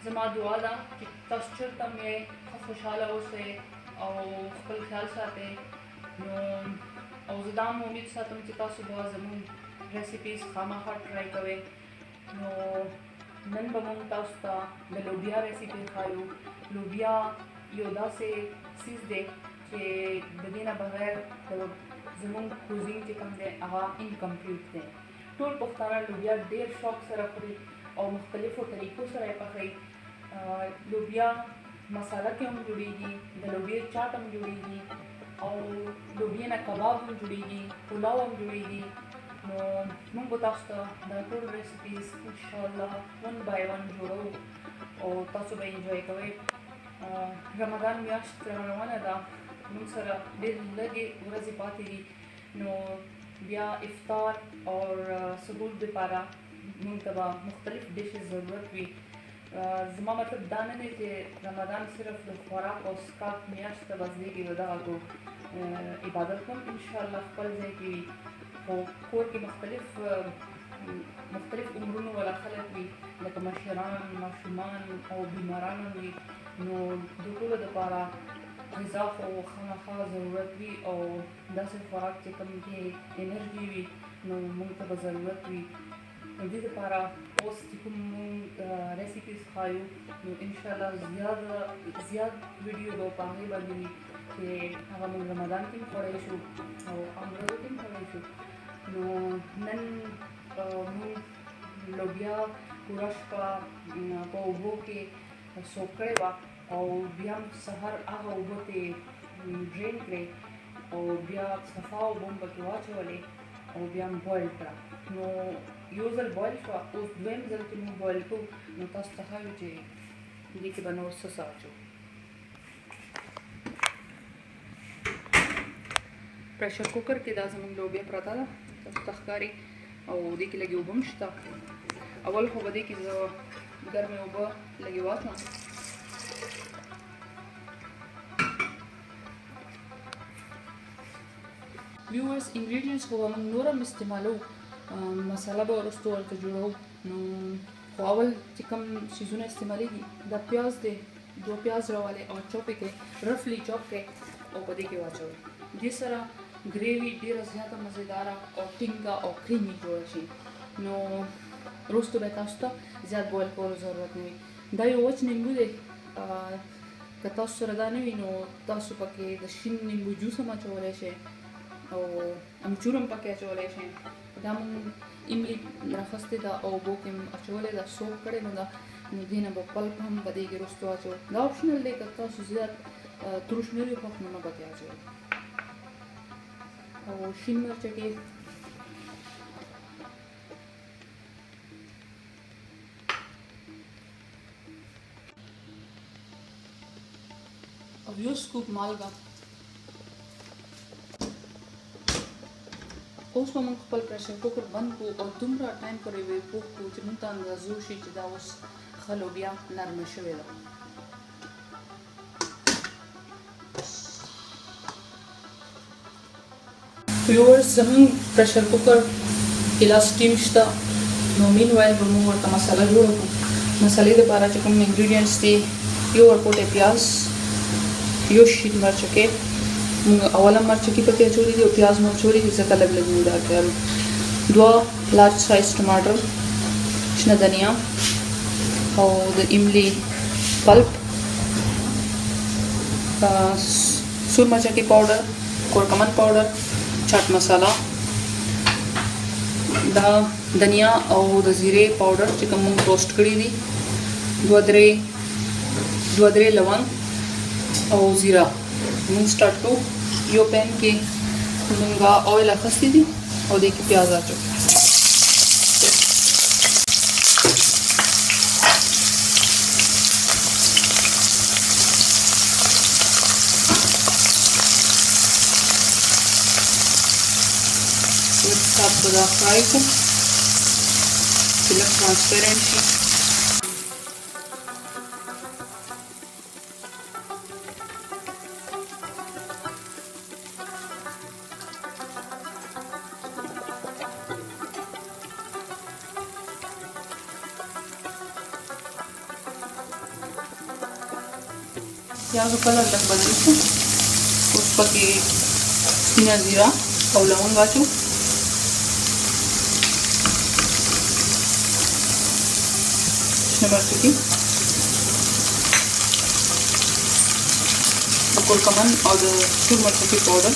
زما دعا ده چې تاسو چېرته هم یې ښه خوشحاله اوسئ او خپل خیال ساتئ. نو او زه دا هم امید ساتم چې تاسو به زموږ ریسیپیز خامخا ټرای کوئ. نو نن به موږ تاسو ته د لوبیا ریسیپي ښایو. لوبیا یو داسې څیز دی چې د دې نه بغیر زموږ کوزین چې کوم دی هغه انکمپلیټ دی. ټول پښتانه لوبیا ډېر شوق سره خوري او مختلفو طریقو سره یې پخوي. لوبیا مساله کې هم جوړیږي، د لوبیا چاټ هم جوړیږي او لوبیا نه کباب هم جوړیږي، پلاو هم جوړیږي. نو موږ به تاسو ته دا ټول ریسیپیز انشاءالله ون بای ون جوړو او تاسو به انجوای کوئ. رمضان میاشت روانه ده، موږ سره ډېر لږې ورځې پاتې دي. نو بیا افطار او سحور دپاره موږ ته به مختلف ډشز ضرورت وي. زما مطلب دا نه دی چې رمضان صرف د خوراک او څښاک میاشت ته بس دی کې د دغه عبادت هم انشاءالله خپل ځای کې وي. خو کور کې مختلف عمرونو والا خلک وي، لکه مشران، ماشومان او بیماران هم وي. نو د ټولو دپاره غذا خو خامخا ضرورت وي او داسې خوراک چې کوم کې انرژي وي نو موږ ته به ضرورت وي. د دې دپاره اوس چې کوم موږ ریسیپیز ښایو نو انشاءالله زیات ویډیو به په هغې باندې وي چې هغه موږ رمضان کې هم خوړی شو او عام ورځو کې هم خوړی شو. نو نن موږ لوبیا پوره شپه په اوبو کې سوک کړې وه او بیا هم سهار هغه اوبه ترې ډرین کړې او بیا صفا اوبه هم پکې واچولې او بیا هم بویل کړه. نو یو ځل بویل شوه، اوس دویم ځل چې موږ بویل کړو نو تاسو ته ښایو چې دې کې به نور څه څه اچوو. پریشر کوکر کې دا زموږ لوبیا پرته ده، تاسو ته ښکاري او دې کې لږې اوبه هم شته. اول خو به دې کې زه ګرمې اوبه لږې واچوم. ویورز انګریډینټس خو به موږ نور هم استعمالوو، مساله به وروستو ورته جوړوو. نو خو اول چې کوم څیزونه استعمالیږي دا پیاز دی، 2 پیاز راوالئ او چوپ یې کړئ، رفلی چوپ کړئ او په دې کې واچوئ. دې سره ګریوي ډېره زیاته مزېداره او ټینګه او کریمي جوړه شي. نو وروستو به تاسو ته زیات بویل کولو ضرورت نه وي. دا یو وچ نیمبو دی، که تاسو سره دا نه وي نو تاسو پکې د شین نیمبو جوس هم اچولی شئ او امچور هم پکې اچولی شئ. دا مونږ املی راخیستې ده او اوبو کې اچولی ده، سوک کړې نو ده، نو دې نه به پلپ هم په دې کې وروستو اچوو. دا آپشنل دی، که تاسو زیات تروش نه وي خوښ نو مه پکې اچوئ. او شین مرچکې او یو سکوپ مالګه. اوس به موږ خپل پریشر کوکر بند کړو او دومره ټایم پورې به یې پوخ کړو چې موږ ته اندازه وشي چې دا اوس ښه لوبیا نرمه شوې ده. ویورز زموږ پریشر کوکر کې لا سټیم شته. نو مین وایل به موږ ورته مساله جوړه کړو. مسالې دپاره چې کوم انګریډینټس دي، یو ورپوټی پیاز، یو شین مرچکې، موږ اوله مرچکې پکې اچولي دي او پیاز مو اچولي دي ځکه لږ لږ موږ دا اړتیا لرو. 2 لارج سایز ټماټر، شنه دنیا او د املی پلپ، سور مرچکې پاوډر، کورکمن پاوډر، چاټ مساله، دا دنیا او د زیرې پاوډر چې کوم موږ روسټ کړي دي، 2-3 لونګ او زیره. موږ سټارټ کوو. یو پین کې موږ اویل اخیستی دي او دې کې پیاز اچوو. سب به دا فرای کړو چې لږ ټرانسپیرنټ شي. پیازو کلر لږ بدل شو. اوس پکې سپینه زیره او لونګ واچو. شنه مرچکي، د کورکمن او د سور مرچکي پاوډر،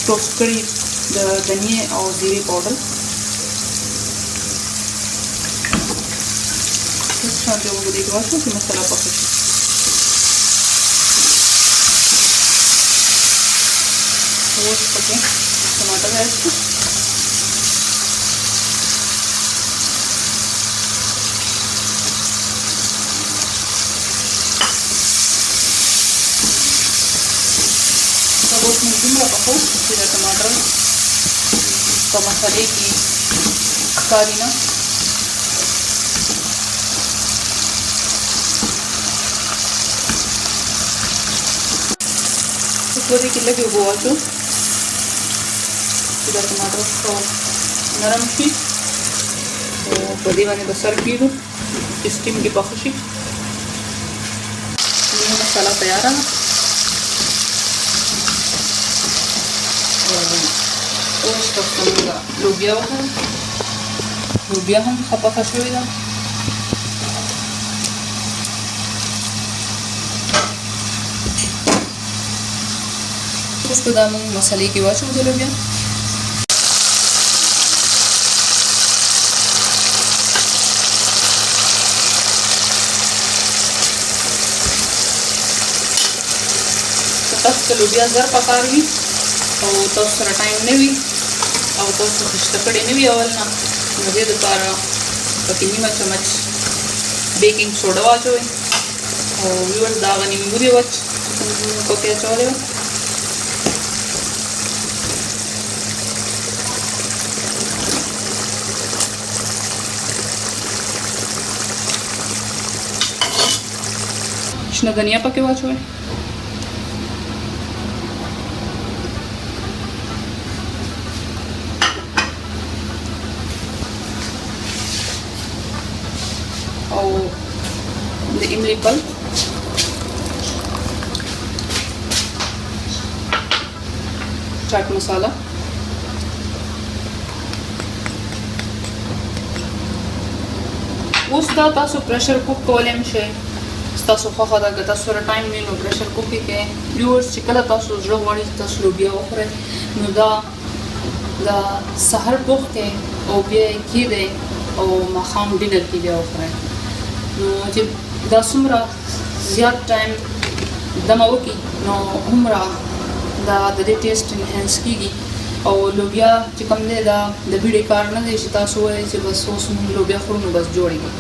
ټوسټ کړي د دنیې او زیرې پاوډر. اوس شانتې اوبه دې کې واچو چې مساله پخه شي. اوس پکې ټماټر ایډ کړو. اوس موږ دومره پخوو چې د ټماټر په مسالې کې ښکاري نه. اوس په دې کې لږې اوبه واچو چې دا ټماټر ښه نرم شي. او په دې باندې به سر کېږدو چې سټیم کې پخه شي. زموږ مساله تیاره ده. اوس تاسو ته موږ لوبیا وښیم. لوبیا هم ښه پخه شوې ده. اوس به دا موږ مسالې کې واچوو د لوبیا. تاسو ته لوبیا زر پکار وي او تاسو سره ټایم نه وي او تاسو خشته کړې نه وي اول نه، نو دې دپاره پکې نیمه چمچ بیکینګ سوډا واچوئ. او ویورز د هغه نیمبو دې وچ پکې اچولی وه. شنه دنیا پکې واچوئ. او د املی ګل، چاټ مساله، اوس دا تاسو پریشر کوک کولی هم شئ. ستاسو خوښه ده که تاسو سره ټایم وي نو پریشر کوک کې کړئ. ویورز چې کله تاسو زړه غواړي چې تاسو لوبیا وخورئ نو دا سحر پوخ دی او بیا یې کیږدئ او ماښام ډینر کې بیا وخورئ. نو چې دا څومره زیات ټایم دمه وکړي نو هومره دا د دې ټیسټ انهانس کېږي. او لوبیا چې کوم دی دا د بیړې کار نه دی چې تاسو وایئ چې بس اوس موږ لوبیا خورو نو بس جوړېږي.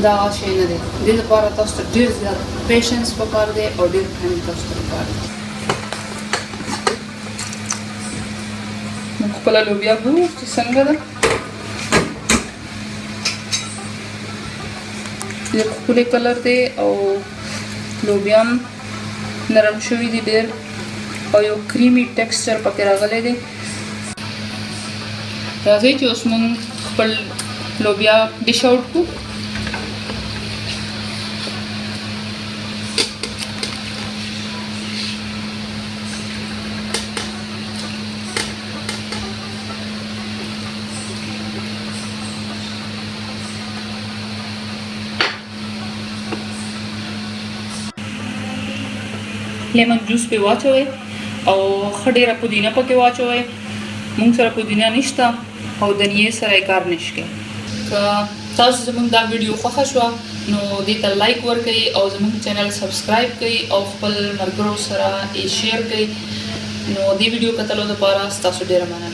دا هغه شی نه دی. دې لپاره تاسو ته ډېر زیات پیشنس پکار دی او ډېر ټایم تاسو ته پکار دی. موږ خپله لوبیا ګورو چې څنګه ده. ډېر ښکلی کلر دی او لوبیا هم نرم شوي دي ډېر او یو کریمي ټیکسچر پکې راغلی دی. راځئ چې اوس موږ خپل لوبیا ډش آوټ کړو. لیمن جوس پې واچوئ او ښه ډېره پودینه پکې واچوئ. موږ سره پودینه نشته او دنیې سره یې کار نشي کوي. که تاسو زموږ دا ویډیو خوښه شوه نو دې ته لایک ورکړئ او زموږ چینل سبسکرایب کړئ او خپل ملګرو سره یې شیر کړئ. نو دې ویډیو کتلو دپاره ستاسو ډېره مننه.